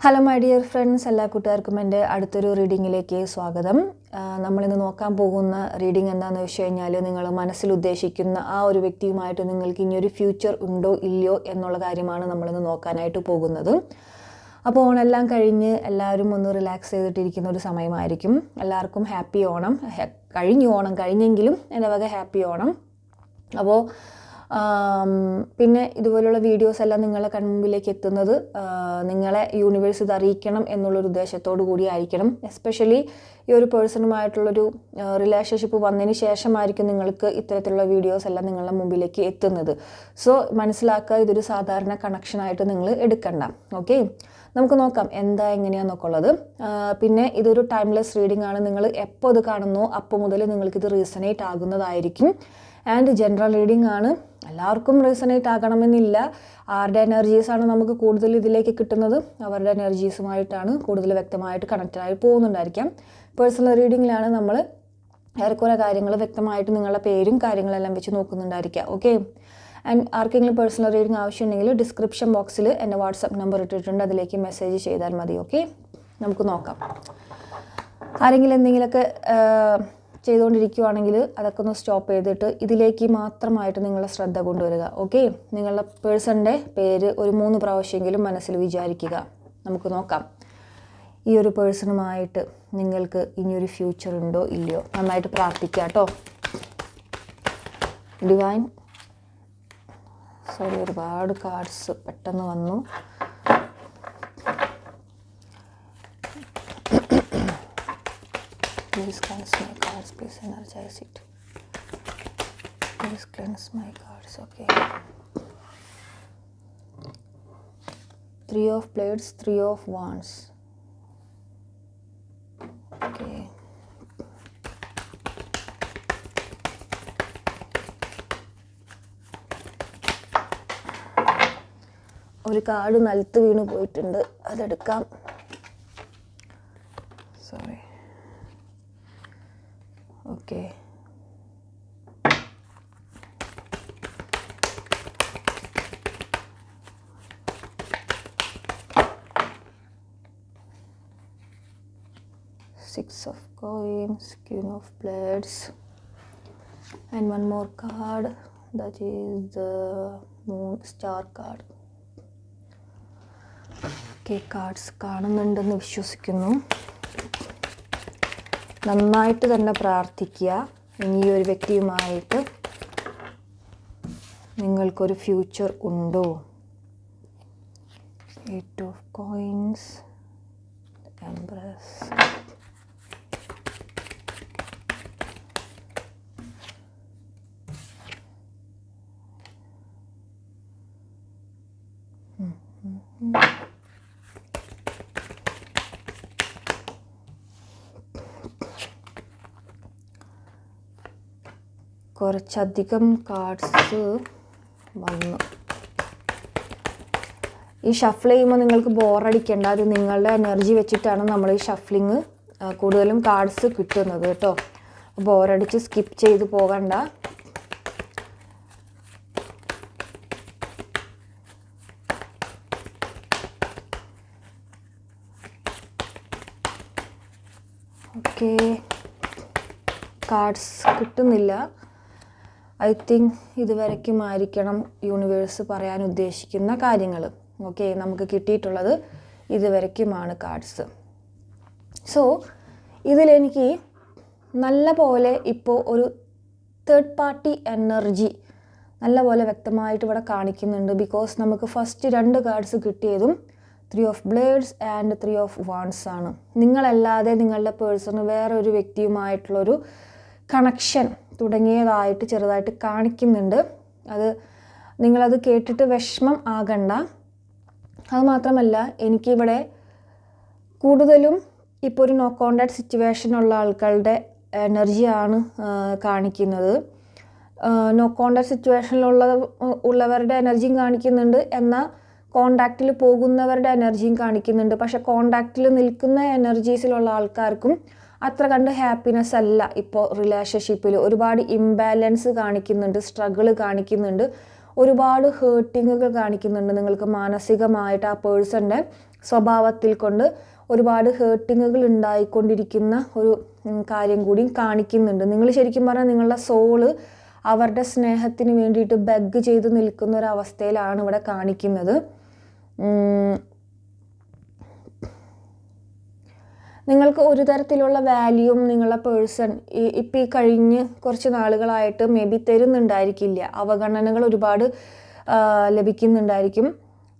Hello my dear friends, എല്ലാ കൂട്ടുകാർക്കും എൻ്റെ അടുത്തൊരു റീഡിങ്ങിലേക്ക് സ്വാഗതം. നമ്മളിന്ന് നോക്കാൻ പോകുന്ന റീഡിംഗ് എന്താണെന്ന് വെച്ച് കഴിഞ്ഞാൽ, നിങ്ങൾ മനസ്സിൽ ഉദ്ദേശിക്കുന്ന ആ ഒരു വ്യക്തിയുമായിട്ട് നിങ്ങൾക്ക് ഇനിയൊരു ഫ്യൂച്ചർ ഉണ്ടോ ഇല്ലയോ എന്നുള്ള കാര്യമാണ് നമ്മളിന്ന് നോക്കാനായിട്ട് പോകുന്നത്. അപ്പോൾ ഓണെല്ലാം കഴിഞ്ഞ് എല്ലാവരും ഒന്ന് റിലാക്സ് ചെയ്തിട്ടിരിക്കുന്ന ഒരു സമയമായിരിക്കും. എല്ലാവർക്കും ഹാപ്പി ഓണം. ഓണം കഴിഞ്ഞെങ്കിലും എൻ്റെ വക ഹാപ്പി ഓണം. അപ്പോൾ പിന്നെ ഇതുപോലുള്ള വീഡിയോസ് എല്ലാം നിങ്ങളെ കൺമുമ്പിലേക്ക് എത്തുന്നത് നിങ്ങളെ യൂണിവേഴ്സ് ഇത് അറിയിക്കണം എന്നുള്ളൊരു ഉദ്ദേശത്തോടു കൂടി ആയിരിക്കണം. എസ്പെഷ്യലി ഈ ഒരു പേഴ്സണുമായിട്ടുള്ളൊരു റിലേഷൻഷിപ്പ് വന്നതിന് ശേഷമായിരിക്കും നിങ്ങൾക്ക് ഇത്തരത്തിലുള്ള വീഡിയോസ് എല്ലാം നിങ്ങളുടെ മുമ്പിലേക്ക് എത്തുന്നത്. സോ മനസ്സിലാക്കുക, ഇതൊരു സാധാരണ കണക്ഷനായിട്ട് നിങ്ങൾ എടുക്കണ്ട. ഓക്കെ, നമുക്ക് നോക്കാം എന്താ എങ്ങനെയാണെന്നൊക്കെ ഉള്ളത്. പിന്നെ ഇതൊരു ടൈംലെസ് റീഡിംഗ് ആണ്. നിങ്ങൾ എപ്പോൾ ഇത് കാണുന്നോ അപ്പോൾ മുതൽ നിങ്ങൾക്കിത് റീസണേറ്റ് ആകുന്നതായിരിക്കും. ആൻഡ് ജനറൽ റീഡിംഗ് ആണ്. എല്ലാവർക്കും റീസണേറ്റ് ആകണമെന്നില്ല. ആരുടെ എനർജീസാണ് നമുക്ക് കൂടുതൽ ഇതിലേക്ക് കിട്ടുന്നത്, അവരുടെ എനർജീസുമായിട്ടാണ് കൂടുതൽ വ്യക്തമായിട്ട് കണക്റ്റഡായി പോകുന്നുണ്ടായിരിക്കാം. പേഴ്സണൽ റീഡിങ്ങിലാണ് നമ്മൾ ഏറെക്കുറെ കാര്യങ്ങൾ വ്യക്തമായിട്ട് നിങ്ങളുടെ പേരും കാര്യങ്ങളെല്ലാം വെച്ച് നോക്കുന്നുണ്ടായിരിക്കാം. ഓക്കെ, ആൻഡ് ആർക്കെങ്കിലും പേഴ്സണൽ റീഡിംഗ് ആവശ്യമുണ്ടെങ്കിൽ ഡിസ്ക്രിപ്ഷൻ ബോക്സിൽ എൻ്റെ വാട്സപ്പ് നമ്പർ ഇട്ടിട്ടുണ്ട്, അതിലേക്ക് മെസ്സേജ് ചെയ്താൽ മതി. ഓക്കെ, നമുക്ക് നോക്കാം. ആരെങ്കിലും എന്തെങ്കിലുമൊക്കെ ചെയ്തുകൊണ്ടിരിക്കുകയാണെങ്കിൽ അതൊക്കെ ഒന്ന് സ്റ്റോപ്പ് ചെയ്തിട്ട് ഇതിലേക്ക് മാത്രമായിട്ട് നിങ്ങളുടെ ശ്രദ്ധ കൊണ്ടുവരിക. ഓക്കെ, നിങ്ങളുടെ പേഴ്സണിൻ്റെ പേര് ഒരു 3 പ്രാവശ്യമെങ്കിലും മനസ്സിൽ വിചാരിക്കുക. നമുക്ക് നോക്കാം ഈ ഒരു പേഴ്സണുമായിട്ട് നിങ്ങൾക്ക് ഇനിയൊരു ഫ്യൂച്ചർ ഉണ്ടോ ഇല്ലയോ. നന്നായിട്ട് പ്രാർത്ഥിക്കുക കേട്ടോ. ഡിവൈൻ, സോറി, ഒരുപാട് കാർഡ്സ് പെട്ടെന്ന് വന്നു. Please cleanse my cards, please energize it. Please cleanse my cards. Okay. 3 of Blades, 3 of Wands. Okay. ഒരു കാർഡ് നിലത്ത് വീണ് പോയിട്ടുണ്ട്, അതെടുക്കാം. Sorry. Okay, Six of Coins, Queen of Blades, and one more card, that is the Moon Star card. Okay, cards കാണുന്നുണ്ടെന്ന് വിശ്വസിക്കുന്നു. നന്നായിട്ട് തന്നെ പ്രാർത്ഥിക്കുക. ഇനി ഈ ഒരു വ്യക്തിയുമായിട്ട് നിങ്ങൾക്കൊരു ഫ്യൂച്ചർ ഉണ്ടോ. 8 of Coins, Empress. കുറച്ചധികം കാർഡ്സ് വന്നു. ഈ ഷഫിൾ ചെയ്യുമ്പോൾ നിങ്ങൾക്ക് ബോറടിക്കേണ്ട. അത് നിങ്ങളുടെ എനർജി വെച്ചിട്ടാണ് നമ്മൾ ഈ ഷഫ്ലിങ് കൂടുതലും കാർഡ്സ് കിട്ടുന്നത് കേട്ടോ. ബോറടിച്ച് സ്കിപ്പ് ചെയ്ത് പോകണ്ട. ഓക്കെ, കാർഡ്സ് കിട്ടുന്നില്ല. ഐ തിങ്ക് ഇതുവരയ്ക്കുമായിരിക്കണം യൂണിവേഴ്സ് പറയാൻ ഉദ്ദേശിക്കുന്ന കാര്യങ്ങൾ. ഓക്കെ, നമുക്ക് കിട്ടിയിട്ടുള്ളത് ഇതുവരയ്ക്കുമാണ് കാർഡ്സ്. സോ ഇതിലെനിക്ക് നല്ല പോലെ ഇപ്പോൾ ഒരു തേർഡ് പാർട്ടി എനർജി നല്ല പോലെ വ്യക്തമായിട്ട് ഇവിടെ കാണിക്കുന്നുണ്ട്. ബിക്കോസ് നമുക്ക് ഫസ്റ്റ് 2 കാർഡ്സ് കിട്ടിയതും 3 of Blades and 3 of Wands ആണ്. നിങ്ങളല്ലാതെ നിങ്ങളുടെ പേഴ്സണ് വേറെ ഒരു വ്യക്തിയുമായിട്ടുള്ളൊരു കണക്ഷൻ തുടങ്ങിയതായിട്ട് ചെറുതായിട്ട് കാണിക്കുന്നുണ്ട്. അത് നിങ്ങളത് കേട്ടിട്ട് വിഷമം ആകണ്ട. അതുമാത്രമല്ല, എനിക്കിവിടെ കൂടുതലും ഇപ്പോൾ ഒരു നോ കോണ്ടാക്ട് സിറ്റുവേഷനുള്ള ആൾക്കാരുടെ എനർജിയാണ് കാണിക്കുന്നത്. നോ കോണ്ടാക്ട് സിറ്റുവേഷനിലുള്ളവരുടെ എനർജിയും കാണിക്കുന്നുണ്ട്, എന്നാൽ കോണ്ടാക്റ്റിൽ പോകുന്നവരുടെ എനർജിയും കാണിക്കുന്നുണ്ട്. പക്ഷെ കോണ്ടാക്റ്റിൽ നിൽക്കുന്ന എനർജീസിലുള്ള ആൾക്കാർക്കും അത്ര കണ്ട് ഹാപ്പിനെസ് അല്ല. ഇപ്പോൾ റിലേഷൻഷിപ്പിൽ ഒരുപാട് ഇംബാലൻസ് കാണിക്കുന്നുണ്ട്, സ്ട്രഗിൾ കാണിക്കുന്നുണ്ട്. ഒരുപാട് ഹേർട്ടിങ്ങുകൾ കാണിക്കുന്നുണ്ട് നിങ്ങൾക്ക് മാനസികമായിട്ട്. ആ പേഴ്സൻ്റെ സ്വഭാവത്തിൽ കൊണ്ട് ഒരുപാട് ഹേർട്ടിങ്ങുകൾ ഉണ്ടായിക്കൊണ്ടിരിക്കുന്ന ഒരു കാര്യം കൂടി കാണിക്കുന്നുണ്ട്. നിങ്ങൾ ശരിക്കും പറഞ്ഞാൽ നിങ്ങളുടെ സോള് അവരുടെ സ്നേഹത്തിന് വേണ്ടിയിട്ട് ബെഗ് ചെയ്ത് നിൽക്കുന്ന ഒരവസ്ഥയിലാണ് ഇവിടെ കാണിക്കുന്നത്. നിങ്ങൾക്ക് ഒരു തരത്തിലുള്ള വാല്യൂം നിങ്ങളുടെ പേഴ്സൺ ഇപ്പം ഈ കഴിഞ്ഞ് കുറച്ച് നാളുകളായിട്ട് മേ ബി തരുന്നുണ്ടായിരിക്കില്ല. അവഗണനകൾ ഒരുപാട് ലഭിക്കുന്നുണ്ടായിരിക്കും.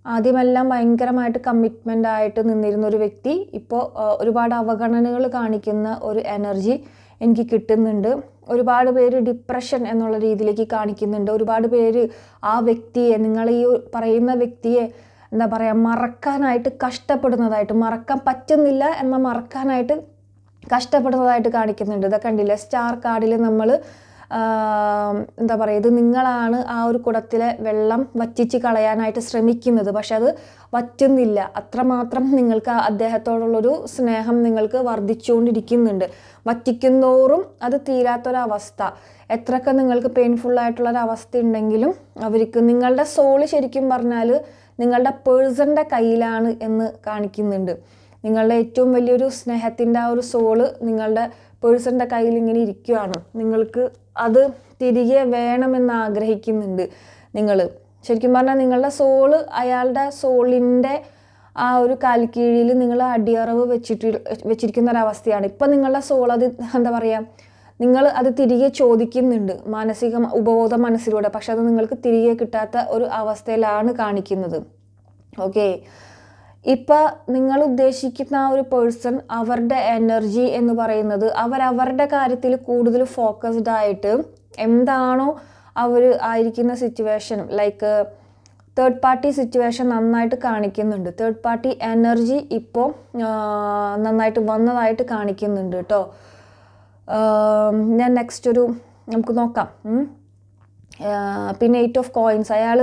ആദ്യമെല്ലാം ഭയങ്കരമായിട്ട് കമ്മിറ്റ്മെൻ്റ് ആയിട്ട് നിന്നിരുന്ന ഒരു വ്യക്തി ഇപ്പോൾ ഒരുപാട് അവഗണനകൾ കാണിക്കുന്ന ഒരു എനർജി എനിക്ക് കിട്ടുന്നുണ്ട്. ഒരുപാട് പേര് ഡിപ്രഷൻ എന്നുള്ള രീതിയിലേക്ക് കാണിക്കുന്നുണ്ട്. ഒരുപാട് പേര് ആ വ്യക്തിയെ, നിങ്ങൾ ഈ പറയുന്ന വ്യക്തിയെ എന്താ പറയുക, മറക്കാനായിട്ട് കഷ്ടപ്പെടുന്നതായിട്ട്, മറക്കാൻ പറ്റുന്നില്ല എന്നാൽ മറക്കാനായിട്ട് കഷ്ടപ്പെടുന്നതായിട്ട് കാണിക്കുന്നുണ്ട്. ഇതൊക്കെ കണ്ടില്ലേ, സ്റ്റാർ കാർഡിൽ നമ്മൾ എന്താ പറയുക, ഇത് നിങ്ങളാണ് ആ ഒരു കുടത്തിലെ വെള്ളം വറ്റിച്ച് കളയാനായിട്ട് ശ്രമിക്കുന്നത്. പക്ഷെ അത് വറ്റുന്നില്ല. അത്രമാത്രം നിങ്ങൾക്ക് അദ്ദേഹത്തോടുള്ളൊരു സ്നേഹം നിങ്ങൾക്ക് വർദ്ധിച്ചുകൊണ്ടിരിക്കുന്നുണ്ട്. വറ്റിക്കുന്നോറും അത് തീരാത്തൊരവസ്ഥ. എത്രയൊക്കെ നിങ്ങൾക്ക് പെയിൻഫുള്ളായിട്ടുള്ളൊരവസ്ഥ ഉണ്ടെങ്കിലും അവർക്ക് നിങ്ങളുടെ സോള് ശരിക്കും പറഞ്ഞാൽ നിങ്ങളുടെ പേഴ്സൻ്റെ കയ്യിലാണ് എന്ന് കാണിക്കുന്നുണ്ട്. നിങ്ങളുടെ ഏറ്റവും വലിയൊരു സ്നേഹത്തിൻ്റെ ആ ഒരു സോള് നിങ്ങളുടെ പേഴ്സൻ്റെ കയ്യിൽ ഇങ്ങനെ ഇരിക്കുകയാണ്. നിങ്ങൾക്ക് അത് തിരികെ വേണമെന്ന് ആഗ്രഹിക്കുന്നുണ്ട്. നിങ്ങൾ ശരിക്കും പറഞ്ഞാൽ നിങ്ങളുടെ സോള് അയാളുടെ സോളിൻ്റെ ആ ഒരു കാൽക്കീഴിൽ നിങ്ങൾ അടിയറവ് വെച്ചിരിക്കുന്ന ഒരവസ്ഥയാണ്. ഇപ്പം നിങ്ങളുടെ സോൾ അത് എന്താ പറയുക, നിങ്ങൾ അത് തിരികെ ചോദിക്കുന്നുണ്ട് ഉപബോധ മനസ്സിലൂടെ. പക്ഷെ അത് നിങ്ങൾക്ക് തിരികെ കിട്ടാത്ത ഒരു അവസ്ഥയിലാണ് കാണിക്കുന്നത്. ഓക്കെ, ഇപ്പം നിങ്ങൾ ഉദ്ദേശിക്കുന്ന ആ ഒരു പേഴ്സൺ, അവരുടെ എനർജി എന്ന് പറയുന്നത് അവരവരുടെ കാര്യത്തിൽ കൂടുതൽ ഫോക്കസ്ഡ് ആയിട്ട് എന്താണോ അവർ ആയിരിക്കുന്ന situation, like third party situation നന്നായിട്ട് കാണിക്കുന്നുണ്ട്. തേർഡ് പാർട്ടി എനർജി ഇപ്പോൾ നന്നായിട്ട് വന്നതായിട്ട് കാണിക്കുന്നുണ്ട് കേട്ടോ. ഞാൻ നെക്സ്റ്റ് നമുക്ക് നോക്കാം. പിന്നെ 8 ഓഫ് കോയിൻസ്, അയാൾ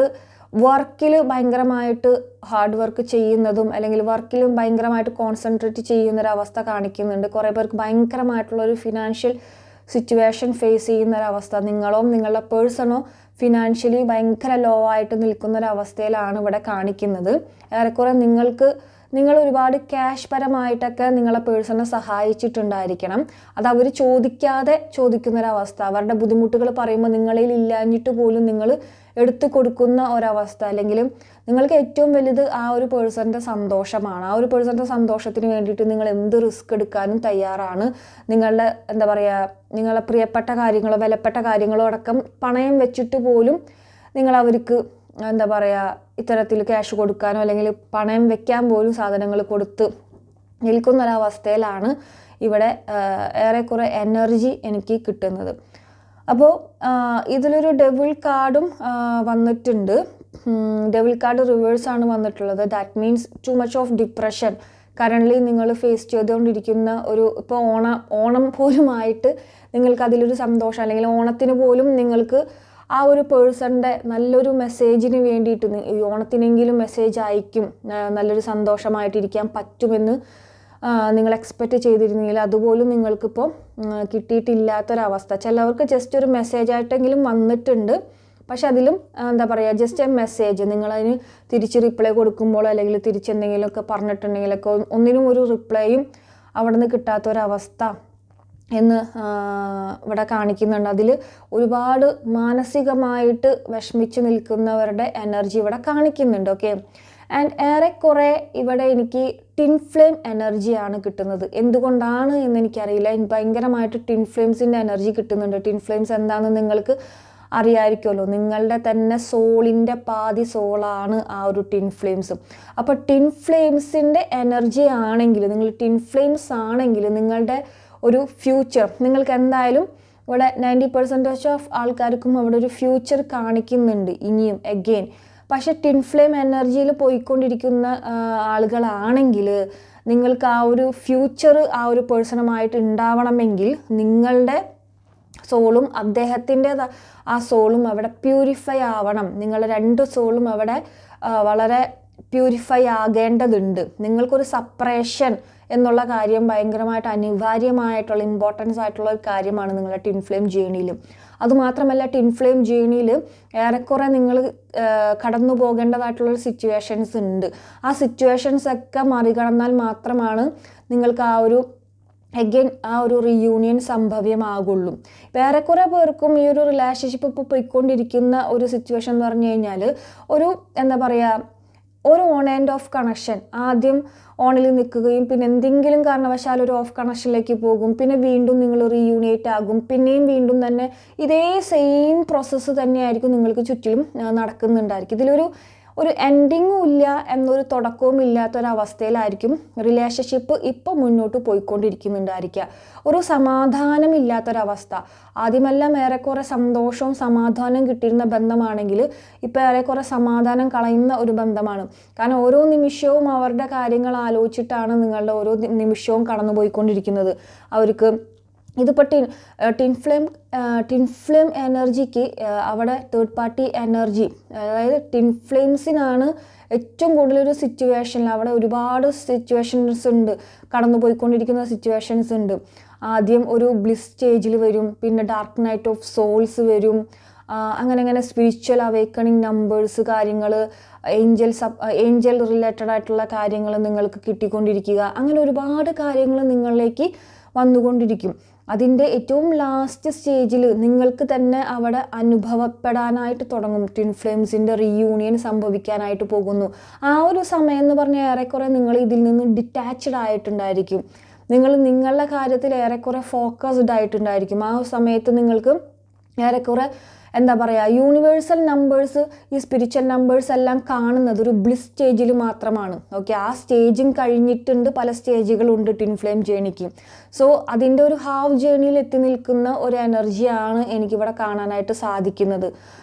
വർക്കിൽ ഭയങ്കരമായിട്ട് ഹാർഡ് വർക്ക് ചെയ്യുന്നതും അല്ലെങ്കിൽ വർക്കിലും ഭയങ്കരമായിട്ട് കോൺസെൻട്രേറ്റ് ചെയ്യുന്നൊരവസ്ഥ കാണിക്കുന്നുണ്ട്. കുറേ പേർക്ക് ഭയങ്കരമായിട്ടുള്ളൊരു ഫിനാൻഷ്യൽ സിറ്റുവേഷൻ ഫേസ് ചെയ്യുന്നൊരവസ്ഥ, നിങ്ങളോ നിങ്ങളുടെ പേഴ്സണോ ഫിനാൻഷ്യലി ഭയങ്കര ലോ ആയിട്ട് നിൽക്കുന്നൊരവസ്ഥയിലാണ് ഇവിടെ കാണിക്കുന്നത്. ഏറെക്കുറെ നിങ്ങൾ ഒരുപാട് ക്യാഷ് പരമായിട്ടൊക്കെ നിങ്ങളെ പേഴ്സണെ സഹായിച്ചിട്ടുണ്ടായിരിക്കണം. അത് അവർ ചോദിക്കാതെ ചോദിക്കുന്നൊരവസ്ഥ, അവരുടെ ബുദ്ധിമുട്ടുകൾ പറയുമ്പോൾ നിങ്ങളിൽ ഇല്ലാഞ്ഞിട്ട് പോലും നിങ്ങൾ എടുത്തു കൊടുക്കുന്ന ഒരവസ്ഥ. അല്ലെങ്കിൽ നിങ്ങൾക്ക് ഏറ്റവും വലുത് ആ ഒരു പേഴ്സൻ്റെ സന്തോഷമാണ്. ആ ഒരു പേഴ്സൻ്റെ സന്തോഷത്തിന് വേണ്ടിയിട്ട് നിങ്ങൾ എന്ത് റിസ്ക് എടുക്കാനും തയ്യാറാണ്. നിങ്ങളുടെ എന്താ പറയുക, നിങ്ങളെ പ്രിയപ്പെട്ട കാര്യങ്ങളോ വിലപ്പെട്ട കാര്യങ്ങളോ അടക്കം പണയം വെച്ചിട്ട് പോലും നിങ്ങൾ അവർക്ക് എന്താ പറയുക ഇത്തരത്തിൽ ക്യാഷ് കൊടുക്കാനോ അല്ലെങ്കിൽ പണയം വെക്കാൻ പോലും സാധനങ്ങൾ കൊടുത്ത് നിൽക്കുന്നൊരവസ്ഥയിലാണ് ഇവിടെ ഏറെക്കുറെ എനർജി എനിക്ക് കിട്ടുന്നത്. അപ്പോൾ ഇതിലൊരു ഡെവിൾ കാർഡും വന്നിട്ടുണ്ട്. ഡെവിൾ കാർഡ് റിവേഴ്സാണ് വന്നിട്ടുള്ളത്. That means too much of depression currently നിങ്ങൾ ഫേസ് ചെയ്തുകൊണ്ടിരിക്കുന്ന ഇപ്പോൾ ഓണം പോലുമായിട്ട് നിങ്ങൾക്ക് അതിലൊരു സന്തോഷം, അല്ലെങ്കിൽ ഓണത്തിന് പോലും നിങ്ങൾക്ക് ആ ഒരു പേഴ്സൻ്റെ നല്ലൊരു മെസ്സേജിന് വേണ്ടിയിട്ട് ഈ ഓണത്തിനെങ്കിലും മെസ്സേജ് അയക്കും, നല്ലൊരു സന്തോഷമായിട്ടിരിക്കാൻ പറ്റുമെന്ന് നിങ്ങൾ എക്സ്പെക്റ്റ് ചെയ്തിരുന്നെങ്കിൽ അതുപോലും നിങ്ങൾക്കിപ്പോൾ കിട്ടിയിട്ടില്ലാത്തൊരവസ്ഥ. ചിലവർക്ക് ജസ്റ്റ് ഒരു മെസ്സേജ് ആയിട്ടെങ്കിലും വന്നിട്ടുണ്ട്. പക്ഷെ അതിലും എന്താ പറയുക, ജസ്റ്റ് എ മെസ്സേജ്, നിങ്ങളതിന് തിരിച്ച് റിപ്ലൈ കൊടുക്കുമ്പോൾ അല്ലെങ്കിൽ തിരിച്ചെന്തെങ്കിലുമൊക്കെ പറഞ്ഞിട്ടുണ്ടെങ്കിലൊക്കെ ഒന്നിനും ഒരു റിപ്ലൈയും അവിടെ നിന്ന് കിട്ടാത്തൊരവസ്ഥ എന്ന് ഇവിടെ കാണിക്കുന്നുണ്ട്. അതിൽ ഒരുപാട് മാനസികമായിട്ട് വിഷമിച്ച് നിൽക്കുന്നവരുടെ എനർജി ഇവിടെ കാണിക്കുന്നുണ്ട്. ഓക്കെ, ആൻഡ് ഏറെക്കുറെ ഇവിടെ എനിക്ക് ടിൻ ഫ്ലെയിം എനർജിയാണ് കിട്ടുന്നത്. എന്തുകൊണ്ടാണ് എന്ന് എനിക്കറിയില്ല, ഭയങ്കരമായിട്ട് ടിൻ ഫ്ലെയിംസിൻ്റെ എനർജി കിട്ടുന്നുണ്ട്. ടിൻ ഫ്ലെയിംസ് എന്താണെന്ന് നിങ്ങൾക്ക് അറിയാമായിരിക്കുമല്ലോ. നിങ്ങളുടെ തന്നെ സോളിൻ്റെ പാതി സോളാണ് ആ ഒരു ടിൻ ഫ്ലെയിംസ്. അപ്പോൾ ടിൻ ഫ്ലെയിംസിൻ്റെ എനർജി ആണെങ്കിൽ, നിങ്ങൾ ടിൻ ഫ്ലെയിംസ് ആണെങ്കിൽ നിങ്ങളുടെ ഒരു ഫ്യൂച്ചർ നിങ്ങൾക്ക് എന്തായാലും ഇവിടെ 90% ഓഫ് ആൾക്കാർക്കും അവിടെ ഒരു ഫ്യൂച്ചർ കാണിക്കുന്നുണ്ട് ഇനിയും എഗെയിൻ. പക്ഷെ ടിൻ ഫ്ലെയിം എനർജിയിൽ പോയിക്കൊണ്ടിരിക്കുന്ന ആളുകളാണെങ്കിൽ നിങ്ങൾക്ക് ആ ഒരു ഫ്യൂച്ചർ ആ ഒരു പേഴ്സണുമായിട്ട് ഉണ്ടാവണമെങ്കിൽ നിങ്ങളുടെ സോളും അദ്ദേഹത്തിൻ്റെ ആ സോളും അവിടെ പ്യൂരിഫൈ ആവണം. നിങ്ങളുടെ രണ്ട് സോളും അവിടെ വളരെ പ്യൂരിഫൈ ആകേണ്ടതുണ്ട്. നിങ്ങൾക്കൊരു സെപ്പറേഷൻ എന്നുള്ള കാര്യം ഭയങ്കരമായിട്ട് അനിവാര്യമായിട്ടുള്ള ഇമ്പോർട്ടൻസ് ആയിട്ടുള്ള ഒരു കാര്യമാണ് നിങ്ങളുടെ ടിൻ ഫ്ലെയിം ജേണിയിലും. അതുമാത്രമല്ല ടിൻ ഫ്ലെയിം ജേണിയിൽ ഏറെക്കുറെ നിങ്ങൾ കടന്നു പോകേണ്ടതായിട്ടുള്ളൊരു സിറ്റുവേഷൻസ് ഉണ്ട്. ആ സിറ്റുവേഷൻസ് ഒക്കെ മറികടന്നാൽ മാത്രമാണ് നിങ്ങൾക്ക് ആ ഒരു റീയൂണിയൻ സംഭവ്യമാകുള്ളൂ. ഏറെക്കുറെ പേർക്കും ഈ ഒരു റിലേഷൻഷിപ്പ് ഇപ്പോൾ പോയിക്കൊണ്ടിരിക്കുന്ന ഒരു സിറ്റുവേഷൻ എന്ന് പറഞ്ഞു കഴിഞ്ഞാൽ എന്താ പറയുക, ഒരു ഓൺ ആൻഡ് ഓഫ് കണക്ഷൻ. ആദ്യം ഓണിൽ നിൽക്കുകയും പിന്നെ എന്തെങ്കിലും കാരണവശാൽ ഒരു ഓഫ് കണക്ഷനിലേക്ക് പോകും, പിന്നെ വീണ്ടും നിങ്ങൾ റീയൂണിയേറ്റ് ആകും, പിന്നെയും വീണ്ടും തന്നെ ഇതേ സെയിം പ്രോസസ്സ് തന്നെയായിരിക്കും നിങ്ങൾക്ക് ചുറ്റിലും നടക്കുന്നുണ്ടായിരിക്കും. ഇതിലൊരു എൻഡിങ്ങും ഇല്ല എന്നൊരു തുടക്കവും ഇല്ലാത്തൊരവസ്ഥയിലായിരിക്കും റിലേഷൻഷിപ്പ് ഇപ്പോൾ മുന്നോട്ട് പോയിക്കൊണ്ടിരിക്കുന്നുണ്ടായിരിക്കുക. ഒരു സമാധാനമില്ലാത്തൊരവസ്ഥ. ആദ്യമെല്ലാം ഏറെക്കുറെ സന്തോഷവും സമാധാനവും കിട്ടിയിരുന്ന ബന്ധമാണെങ്കിൽ ഇപ്പോൾ ഏറെക്കുറെ സമാധാനം കളയുന്ന ഒരു ബന്ധമാണ്. കാരണം ഓരോ നിമിഷവും അവരുടെ കാര്യങ്ങൾ ആലോചിച്ചിട്ടാണ് നിങ്ങളുടെ ഓരോ നിമിഷവും കടന്നു പോയിക്കൊണ്ടിരിക്കുന്നത്. അവർക്ക് ഇതിപ്പോൾ ടിൻ ഫ്ലെയിം എനർജിക്ക് അവിടെ തേർഡ് പാർട്ടി എനർജി, അതായത് ടിൻ ഫ്ലെയിംസിനാണ് ഏറ്റവും കൂടുതലൊരു സിറ്റുവേഷനിൽ അവിടെ ഒരുപാട് സിറ്റുവേഷൻസ് ഉണ്ട്, കടന്നു പോയിക്കൊണ്ടിരിക്കുന്ന സിറ്റുവേഷൻസ് ഉണ്ട്. ആദ്യം ഒരു ബ്ലിസ് സ്റ്റേജിൽ വരും, പിന്നെ ഡാർക്ക് നൈറ്റ് ഓഫ് സോൾസ് വരും, അങ്ങനെ സ്പിരിച്വൽ അവേക്കണിങ് നമ്പേഴ്സ് കാര്യങ്ങൾ, ഏഞ്ചൽ റിലേറ്റഡ് ആയിട്ടുള്ള കാര്യങ്ങൾ നിങ്ങൾക്ക് കിട്ടിക്കൊണ്ടിരിക്കുക, അങ്ങനെ ഒരുപാട് കാര്യങ്ങൾ നിങ്ങളിലേക്ക് വന്നുകൊണ്ടിരിക്കും. അതിൻ്റെ ഏറ്റവും ലാസ്റ്റ് സ്റ്റേജിൽ നിങ്ങൾക്ക് തന്നെ അവിടെ അനുഭവപ്പെടാനായിട്ട് തുടങ്ങും. ട്വിൻ ഫ്ലെയിംസിൻ്റെ റീയൂണിയൻ സംഭവിക്കാനായിട്ട് പോകുന്നു. ആ ഒരു സമയം എന്ന് പറഞ്ഞാൽ ഏറെക്കുറെ നിങ്ങൾ ഇതിൽ നിന്ന് ഡിറ്റാച്ച്ഡ് ആയിട്ടുണ്ടായിരിക്കും. നിങ്ങളുടെ കാര്യത്തിൽ ഏറെക്കുറെ ഫോക്കസ്ഡ് ആയിട്ടുണ്ടായിരിക്കും. ആ സമയത്ത് നിങ്ങൾക്ക് ഏറെക്കുറെ എന്താ പറയുക, യൂണിവേഴ്സൽ നമ്പേഴ്സ്, ഈ സ്പിരിച്വൽ നമ്പേഴ്സ് എല്ലാം കാണുന്നത് ഒരു ബ്ലിസ് സ്റ്റേജിൽ മാത്രമാണ്. ഓക്കെ, ആ സ്റ്റേജും കഴിഞ്ഞിട്ടുണ്ട്, പല സ്റ്റേജുകളുണ്ട് ട്വിൻ ഫ്ലെയിം ജേണിക്ക്. സോ അതിൻ്റെ ഒരു ഹാഫ് ജേണിയിൽ എത്തി നിൽക്കുന്ന ഒരു എനർജിയാണ് എനിക്കിവിടെ കാണാനായിട്ട് സാധിക്കുന്നത്.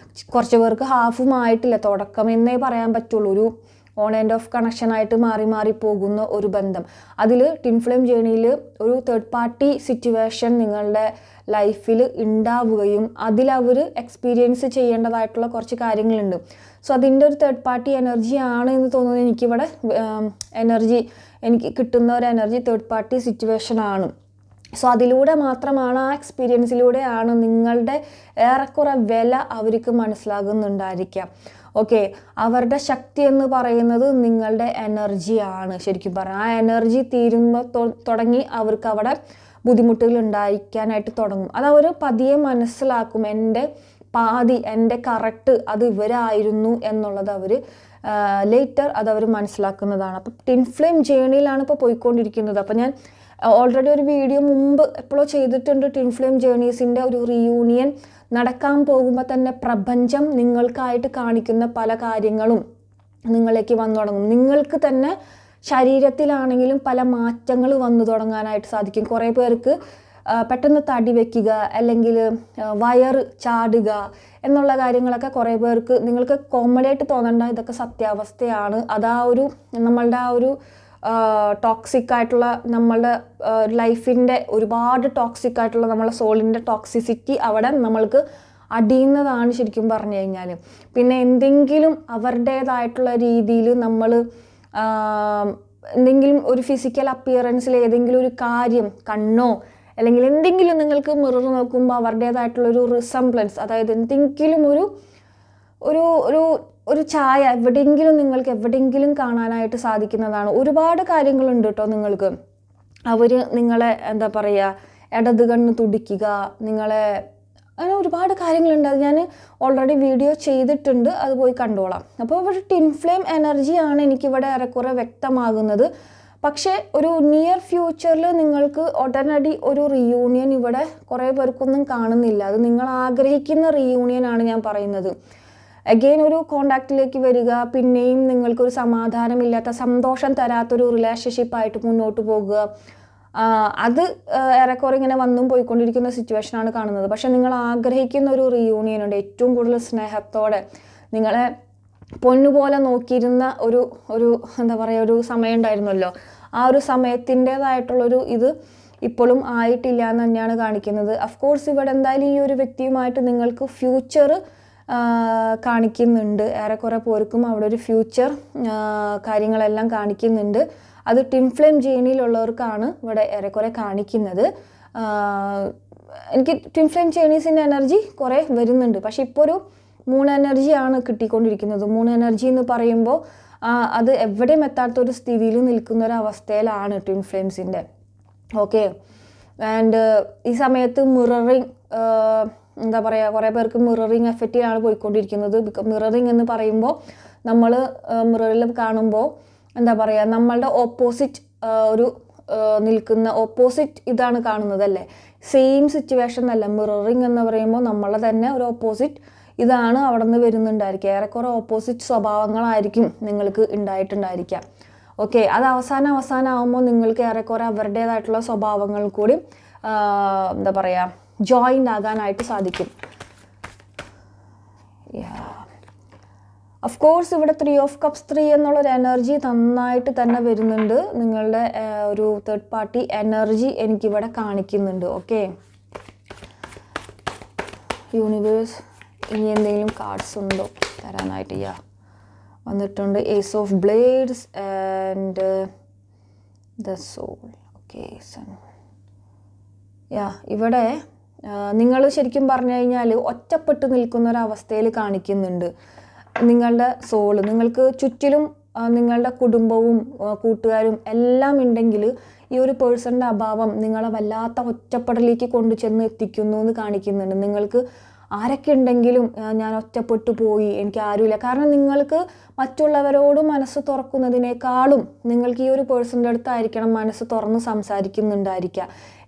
കുറച്ച് പേർക്ക് ഹാഫും ആയിട്ടില്ല, തുടക്കം എന്നേ പറയാൻ പറ്റുള്ളൂ. ഒരു ഓൺ ആൻഡ് ഓഫ് കണക്ഷനായിട്ട് മാറി പോകുന്ന ഒരു ബന്ധം. അതിൽ ട്വിൻ ഫ്ലെയിം ജേണിയിൽ ഒരു തേർഡ് പാർട്ടി സിറ്റുവേഷൻ നിങ്ങളുടെ ലൈഫിൽ ഉണ്ടാവുകയും അതിലവർ എക്സ്പീരിയൻസ് ചെയ്യേണ്ടതായിട്ടുള്ള കുറച്ച് കാര്യങ്ങളുണ്ട്. സോ അതിൻ്റെ ഒരു തേർഡ് പാർട്ടി എനർജി ആണ് എന്ന് തോന്നുന്നത്. എനിക്കിവിടെ എനിക്ക് കിട്ടുന്ന ഒരു എനർജി തേർഡ് പാർട്ടി സിറ്റുവേഷൻ ആണ്. സോ അതിലൂടെ മാത്രമാണ്, ആ എക്സ്പീരിയൻസിലൂടെയാണ് നിങ്ങളുടെ ഏറെക്കുറെ വില അവർക്ക് മനസ്സിലാകുന്നുണ്ടായിരിക്കാം. ഓക്കെ, അവരുടെ ശക്തി എന്ന് പറയുന്നത് നിങ്ങളുടെ എനർജിയാണ്. ശരിക്കും പറഞ്ഞാൽ ആ എനർജി തീരുമ്പോൾ തുടങ്ങി അവർക്ക് അവിടെ ബുദ്ധിമുട്ടുകൾ ഉണ്ടായിരിക്കാനായിട്ട് തുടങ്ങും. അതവർ പതിയെ മനസ്സിലാക്കും. എൻ്റെ കറക്റ്റ് അത് ഇവരായിരുന്നു എന്നുള്ളത് അവർ ലേറ്റർ അതവർ മനസ്സിലാക്കുന്നതാണ്. അപ്പം ട്വിൻ ഫ്ലെയിം ജേണിയിലാണ് ഇപ്പോൾ പോയിക്കൊണ്ടിരിക്കുന്നത്. അപ്പം ഞാൻ ഓൾറെഡി ഒരു വീഡിയോ മുമ്പ് എപ്പോഴോ ചെയ്തിട്ടുണ്ട്. ട്വിൻ ഫ്ലെയിം ജേണീസിൻ്റെ ഒരു റീയൂണിയൻ നടക്കാൻ പോകുമ്പോൾ തന്നെ പ്രപഞ്ചം നിങ്ങൾക്കായിട്ട് കാണിക്കുന്ന പല കാര്യങ്ങളും നിങ്ങളിലേക്ക് വന്നു തുടങ്ങും. നിങ്ങൾക്ക് തന്നെ ശരീരത്തിലാണെങ്കിലും പല മാറ്റങ്ങൾ വന്നു തുടങ്ങാനായിട്ട് സാധിക്കും. കുറേ പേർക്ക് പെട്ടെന്ന് തടി വയ്ക്കുക, അല്ലെങ്കിൽ വയറ് ചാടുക എന്നുള്ള കാര്യങ്ങളൊക്കെ കുറേ പേർക്ക്, നിങ്ങൾക്ക് കോമഡിയായിട്ട് തോന്നേണ്ട, ഇതൊക്കെ സത്യാവസ്ഥയാണ്. നമ്മളുടെ ആ ഒരു ടോക്സിക് ആയിട്ടുള്ള, നമ്മളുടെ ലൈഫിൻ്റെ ഒരുപാട് ടോക്സിക് ആയിട്ടുള്ള നമ്മളുടെ സോളിൻ്റെ ടോക്സിസിറ്റി അവിടെ നമ്മൾക്ക് അടിയുന്നതാണ് ശരിക്കും പറഞ്ഞു കഴിഞ്ഞാൽ. പിന്നെ എന്തെങ്കിലും അവരുടേതായിട്ടുള്ള രീതിയിൽ നമ്മൾ എന്തെങ്കിലും ഒരു ഫിസിക്കൽ അപ്പിയറൻസിൽ ഏതെങ്കിലും ഒരു കാര്യം, കണ്ണോ അല്ലെങ്കിൽ എന്തെങ്കിലും നിങ്ങൾക്ക് മിറർ നോക്കുമ്പോൾ അവരുടേതായിട്ടുള്ളൊരു റിസംബ്ലൻസ്, അതായത് എന്തെങ്കിലും ഒരു ഛായ നിങ്ങൾക്ക് എവിടെയെങ്കിലും കാണാനായിട്ട് സാധിക്കുന്നതാണ്. ഒരുപാട് കാര്യങ്ങളുണ്ട് കേട്ടോ നിങ്ങൾക്ക്. അവർ നിങ്ങളെ എന്താ പറയുക, ഇടത് കണ്ണ് തുടിക്കുക, അങ്ങനെ ഒരുപാട് കാര്യങ്ങളുണ്ട്. അത് ഞാൻ ഓൾറെഡി വീഡിയോ ചെയ്തിട്ടുണ്ട്, അത് പോയി കണ്ടോളാം. അപ്പോൾ ഇവിടെ ട്വിൻ ഫ്ലെയിം എനർജിയാണ് എനിക്കിവിടെ ഏറെക്കുറെ വ്യക്തമാകുന്നത്. പക്ഷേ ഒരു നിയർ ഫ്യൂച്ചറിൽ നിങ്ങൾക്ക് ഉടനടി ഒരു റീയൂണിയൻ ഇവിടെ കുറേ പേർക്കൊന്നും കാണുന്നില്ല. അത് നിങ്ങൾ ആഗ്രഹിക്കുന്ന റീയൂണിയനാണ് ഞാൻ പറയുന്നത്. അഗെയിൻ ഒരു കോണ്ടാക്റ്റിലേക്ക് വരിക, പിന്നെയും നിങ്ങൾക്കൊരു സമാധാനമില്ലാത്ത, സന്തോഷം തരാത്തൊരു റിലേഷൻഷിപ്പായിട്ട് മുന്നോട്ട് പോകുക, അത് ഏറെക്കുറെ ഇങ്ങനെ വന്നും പോയിക്കൊണ്ടിരിക്കുന്ന സിറ്റുവേഷനാണ് കാണുന്നത്. പക്ഷെ നിങ്ങൾ ആഗ്രഹിക്കുന്ന ഒരു റീയൂണിയനുണ്ട്, ഏറ്റവും കൂടുതൽ സ്നേഹത്തോടെ നിങ്ങളെ പൊന്നുപോലെ നോക്കിയിരുന്ന ഒരു എന്താ പറയുക, ഒരു സമയം ഉണ്ടായിരുന്നല്ലോ. ആ ഒരു സമയത്തിൻ്റേതായിട്ടുള്ളൊരു ഇത് ഇപ്പോഴും ആയിട്ടില്ല എന്ന് തന്നെയാണ് കാണിക്കുന്നത്. അഫ്കോഴ്സ് ഇവിടെ എന്തായാലും ഈ ഒരു വ്യക്തിയുമായിട്ട് നിങ്ങൾക്ക് ഫ്യൂച്ചർ കാണിക്കുന്നുണ്ട്. ഏറെക്കുറെ പേർക്കും അവിടെ ഒരു ഫ്യൂച്ചർ കാര്യങ്ങളെല്ലാം കാണിക്കുന്നുണ്ട്. അത് ട്വിൻ ഫ്ലെയിം ജേണിയിലുള്ളവർക്കാണ് ഇവിടെ ഏറെക്കുറെ കാണിക്കുന്നത്. എനിക്ക് ട്വിൻ ഫ്ലെയിം ചൈനീസിൻ്റെ എനർജി കുറേ വരുന്നുണ്ട്. പക്ഷെ ഇപ്പോൾ ഒരു 3 എനർജിയാണ് കിട്ടിക്കൊണ്ടിരിക്കുന്നത്. 3 എനർജി എന്ന് പറയുമ്പോൾ അത് എവിടെയും എത്താത്തൊരു സ്ഥിതിയിൽ നിൽക്കുന്ന ഒരു അവസ്ഥയിലാണ് ട്വിൻ ഫ്ലെയിംസിൻ്റെ. ഓക്കെ, ആൻഡ് ഈ സമയത്ത് മിററിങ്, എന്താ പറയുക, കുറേ പേർക്ക് മിററിങ് എഫക്റ്റിലാണ് പോയിക്കൊണ്ടിരിക്കുന്നത്. മിററിങ് എന്ന് പറയുമ്പോൾ നമ്മൾ മിററിൽ കാണുമ്പോൾ എന്താ പറയുക, നമ്മളുടെ ഓപ്പോസിറ്റ് ഒരു നിൽക്കുന്ന ഓപ്പോസിറ്റ് ഇതാണ് കാണുന്നത് അല്ലേ, സെയിം സിറ്റുവേഷൻ അല്ല. മിററിങ് എന്ന് പറയുമ്പോൾ നമ്മളെ തന്നെ ഒരു ഓപ്പോസിറ്റ് ഇതാണ് അവിടെ നിന്ന് വരുന്നുണ്ടായിരിക്കുക. ഏറെക്കുറെ ഓപ്പോസിറ്റ് സ്വഭാവങ്ങളായിരിക്കും നിങ്ങൾക്ക് ഉണ്ടായിട്ടുണ്ടായിരിക്കാം. ഓക്കെ, അത് അവസാനം ആകുമ്പോൾ നിങ്ങൾക്ക് ഏറെക്കുറെ അവരുടേതായിട്ടുള്ള സ്വഭാവങ്ങൾ കൂടി എന്താ പറയുക ജോയിൻ്റ് ആകാനായിട്ട് സാധിക്കും. ഓഫ് കോഴ്സ് ഇവിടെ 3 ഓഫ് കപ്സ് 3 എന്നുള്ളൊരു എനർജി നന്നായിട്ട് തന്നെ വരുന്നുണ്ട്. നിങ്ങളുടെ ഒരു തേർഡ് പാർട്ടി എനർജി എനിക്കിവിടെ കാണിക്കുന്നുണ്ട്. ഓക്കെ, യൂണിവേഴ്സ് ഇനി എന്തെങ്കിലും കാർഡ്സ് ഉണ്ടോ തരാനായിട്ട്? വന്നിട്ടുണ്ട് Ace of Blades and the Soul. Okay, ഇവിടെ നിങ്ങൾ ശരിക്കും പറഞ്ഞു കഴിഞ്ഞാൽ ഒറ്റപ്പെട്ട് നിൽക്കുന്ന ഒരവസ്ഥയിൽ കാണിക്കുന്നുണ്ട്. നിങ്ങളുടെ സോള് നിങ്ങൾക്ക് ചുറ്റിലും നിങ്ങളുടെ കുടുംബവും കൂട്ടുകാരും എല്ലാം ഉണ്ടെങ്കിൽ ഈ ഒരു പേഴ്സണിൻ്റെ അഭാവം നിങ്ങളെ വല്ലാത്ത ഒറ്റപ്പെടലിലേക്ക് കൊണ്ടു ചെന്ന് എത്തിക്കുന്നു എന്ന് കാണിക്കുന്നുണ്ട്. നിങ്ങൾക്ക് ആരൊക്കെ ഉണ്ടെങ്കിലും ഞാൻ ഒറ്റപ്പെട്ടു പോയി, എനിക്ക് ആരുമില്ല. കാരണം നിങ്ങൾക്ക് മറ്റുള്ളവരോട് മനസ്സ് തുറക്കുന്നതിനേക്കാളും നിങ്ങൾക്ക് ഈ ഒരു പേഴ്സണിൻ്റെ അടുത്തായിരിക്കണം മനസ്സ് തുറന്ന് സംസാരിക്കുന്നുണ്ടായിരിക്കുക.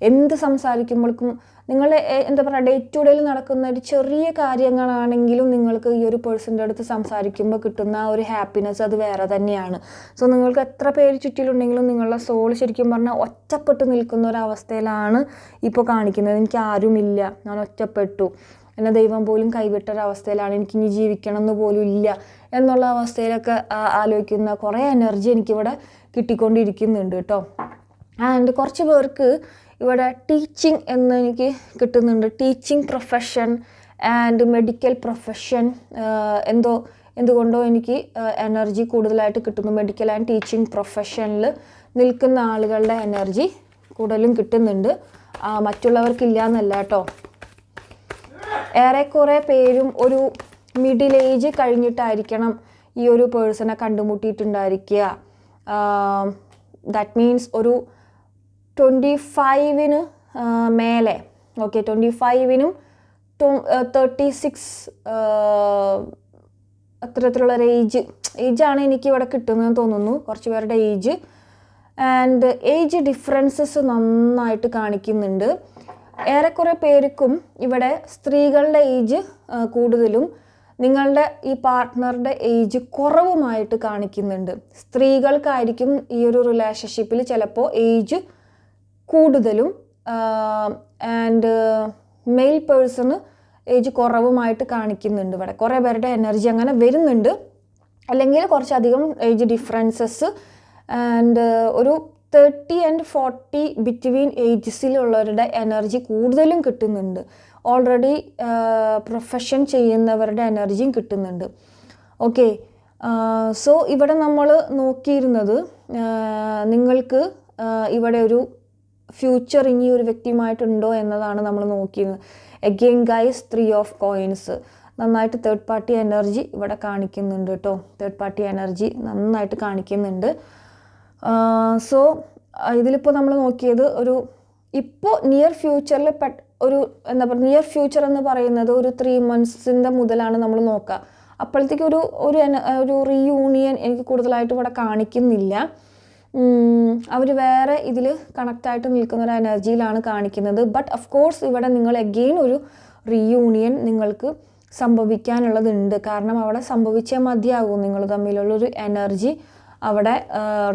എന്ത് സംസാരിക്കുമ്പോഴേക്കും നിങ്ങളുടെ എന്താ പറയുക ഡേ ടു ഡേയിൽ നടക്കുന്ന ഒരു ചെറിയ കാര്യങ്ങളാണെങ്കിലും നിങ്ങൾക്ക് ഈ ഒരു പേഴ്സണിൻ്റെ അടുത്ത് സംസാരിക്കുമ്പോൾ കിട്ടുന്ന ആ ഒരു ഹാപ്പിനെസ് അത് വേറെ തന്നെയാണ്. സോ നിങ്ങൾക്ക് എത്ര പേര് ചുറ്റിലുണ്ടെങ്കിലും നിങ്ങളുടെ സോൾ ശരിക്കും പറഞ്ഞാൽ ഒറ്റപ്പെട്ട് നിൽക്കുന്ന ഒരവസ്ഥയിലാണ് ഇപ്പോൾ കാണിക്കുന്നത്. എനിക്ക് ആരുമില്ല, ഞാൻ ഒറ്റപ്പെട്ടു, എന്നെ ദൈവം പോലും കൈവിട്ടൊരവസ്ഥയിലാണ്, എനിക്കിനി ജീവിക്കണം എന്ന് പോലും ഇല്ല എന്നുള്ള അവസ്ഥയിലൊക്കെ ആലോചിക്കുന്ന കുറേ എനർജി എനിക്കിവിടെ കിട്ടിക്കൊണ്ടിരിക്കുന്നുണ്ട് കേട്ടോ. ആൻഡ് കുറച്ച് പേർക്ക് ഇവിടെ ടീച്ചിങ് എന്ന് എനിക്ക് കിട്ടുന്നുണ്ട്. Teaching profession and medical profession എന്തുകൊണ്ടോ എനിക്ക് എനർജി കൂടുതലായിട്ട് കിട്ടുന്നു. മെഡിക്കൽ ആൻഡ് ടീച്ചിങ് പ്രൊഫഷനിൽ നിൽക്കുന്ന ആളുകളുടെ എനർജി കൂടുതലും കിട്ടുന്നുണ്ട്. മറ്റുള്ളവർക്കില്ല എന്നല്ല കേട്ടോ. ഏറെക്കുറെ പേരും ഒരു മിഡിൽ ഏജ് കഴിഞ്ഞിട്ടായിരിക്കണം ഈ ഒരു പേഴ്സണെ കണ്ടുമുട്ടിയിട്ടുണ്ടായിരിക്കുക. ദാറ്റ് മീൻസ് ഒരു 25 മേലെ. ഓക്കെ, 25 36 അത്തരത്തിലുള്ളൊരു ഏജാണ് എനിക്ക് ഇവിടെ കിട്ടുന്നതെന്ന് തോന്നുന്നു, കുറച്ച് പേരുടെ ഏജ്. ആൻഡ് ഏജ് ഡിഫറൻസസ് നന്നായിട്ട് കാണിക്കുന്നുണ്ട്. ഏറെക്കുറെ പേർക്കും ഇവിടെ സ്ത്രീകളുടെ ഏജ് കൂടുതലും നിങ്ങളുടെ ഈ പാർട്ട്ണറുടെ ഏജ് കുറവുമായിട്ട് കാണിക്കുന്നുണ്ട്. സ്ത്രീകൾക്കായിരിക്കും ഈ ഒരു റിലേഷൻഷിപ്പിൽ ചിലപ്പോൾ ഏജ് കൂടുതലും ആൻഡ് മെയിൽ പേഴ്സണ് ഏജ് കുറവുമായിട്ട് കാണിക്കുന്നുണ്ട്. ഇവിടെ കുറേ പേരുടെ എനർജി അങ്ങനെ വരുന്നുണ്ട്. അല്ലെങ്കിൽ കുറച്ചധികം ഏജ് ഡിഫറൻസസ് ആൻഡ് ഒരു 30 and 40 ബിറ്റ്വീൻ ഏജസിലുള്ളവരുടെ എനർജി കൂടുതലും കിട്ടുന്നുണ്ട്. ഓൾറെഡി പ്രൊഫഷൻ ചെയ്യുന്നവരുടെ എനർജിയും കിട്ടുന്നുണ്ട്. ഓക്കെ, സോ ഇവിടെ നമ്മൾ നോക്കിയിരുന്നത് നിങ്ങൾക്ക് ഇവിടെ ഒരു ഫ്യൂച്ചർ ഇനി ഒരു വ്യക്തിയുമായിട്ടുണ്ടോ എന്നതാണ് നമ്മൾ നോക്കിയിരുന്നത്. അഗെയിൻ ഗൈസ് 3 ഓഫ് കോയിൻസ് നന്നായിട്ട് തേർഡ് പാർട്ടി എനർജി ഇവിടെ കാണിക്കുന്നുണ്ട് കേട്ടോ. തേർഡ് പാർട്ടി എനർജി നന്നായിട്ട് കാണിക്കുന്നുണ്ട്. സോ ഇതിലിപ്പോൾ നമ്മൾ നോക്കിയത് ഒരു ഇപ്പോൾ നിയർ ഫ്യൂച്ചറിൽ ഒരു എന്താ പറയുക നിയർ ഫ്യൂച്ചർ എന്ന് പറയുന്നത് ഒരു 3 months മുതലാണ് നമ്മൾ നോക്കുക. അപ്പോഴത്തേക്ക് ഒരു റീയൂണിയൻ എനിക്ക് കൂടുതലായിട്ട് ഇവിടെ കാണിക്കുന്നില്ല. അവർ വേറെ ഇതിൽ കണക്റ്റായിട്ട് നിൽക്കുന്ന ഒരു എനർജിയിലാണ് കാണിക്കുന്നത്. ബട്ട് ഓഫ് കോഴ്സ് ഇവിടെ നിങ്ങൾ അഗെയിൻ ഒരു റീയൂണിയൻ നിങ്ങൾക്ക് സംഭവിക്കാനുള്ളതുണ്ട്. കാരണം അവിടെ സംഭവിച്ചേ മതിയാകും. നിങ്ങൾ തമ്മിലുള്ളൊരു എനർജി അവിടെ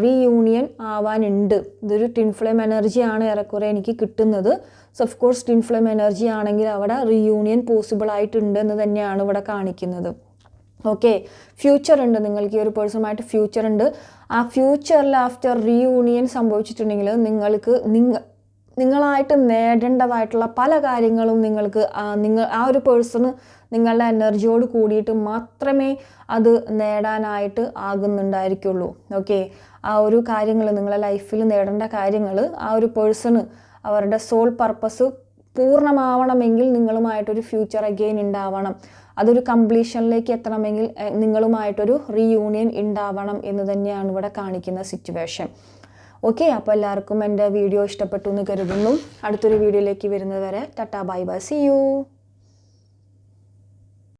റീയൂണിയൻ ആവാനുണ്ട്. ഇതൊരു ട്വിൻ ഫ്ലെയിം എനർജിയാണ് ഏറെക്കുറെ എനിക്ക് കിട്ടുന്നത്. So of course twin flame energy ആണെങ്കിൽ അവിടെ റീയൂണിയൻ പോസിബിൾ ആയിട്ടുണ്ട് എന്ന് തന്നെയാണ് ഇവിടെ കാണിക്കുന്നത്. ഓക്കെ, ഫ്യൂച്ചർ ഉണ്ട്, നിങ്ങൾക്ക് ഈ ഒരു പേഴ്സണുമായിട്ട് ഫ്യൂച്ചർ ഉണ്ട്. ആ ഫ്യൂച്ചറിൽ ആഫ്റ്റർ റീയൂണിയൻ സംഭവിച്ചിട്ടുണ്ടെങ്കിൽ നിങ്ങളായിട്ട് നേടേണ്ടതായിട്ടുള്ള പല കാര്യങ്ങളും നിങ്ങൾക്ക് ആ ഒരു പേഴ്സണ് നിങ്ങളുടെ എനർജിയോട് കൂടിയിട്ട് മാത്രമേ അത് നേടാനായിട്ട് ആകുന്നുണ്ടായിരിക്കുള്ളൂ. ഓക്കെ, ആ ഒരു കാര്യങ്ങൾ നിങ്ങളുടെ ലൈഫിൽ നേടേണ്ട കാര്യങ്ങൾ ആ ഒരു പേഴ്സണ് അവരുടെ സോൾ പർപ്പസ് പൂർണ്ണമാവണമെങ്കിൽ നിങ്ങളുമായിട്ടൊരു ഫ്യൂച്ചർ അഗെയിൻ ഉണ്ടാവണം, അതൊരു കംപ്ലീഷനിലേക്ക് എത്തണമെങ്കിൽ നിങ്ങളുമായിട്ടൊരു റീയൂണിയൻ ഉണ്ടാവണം എന്ന് തന്നെയാണ് ഇവിടെ കാണിക്കുന്ന സിറ്റുവേഷൻ. ഓക്കെ, അപ്പോൾ എല്ലാവർക്കും എൻ്റെ വീഡിയോ ഇഷ്ടപ്പെട്ടു എന്ന് കരുതുന്നു. അടുത്തൊരു വീഡിയോയിലേക്ക് വരുന്നത് വരെ tata bye bye, see U.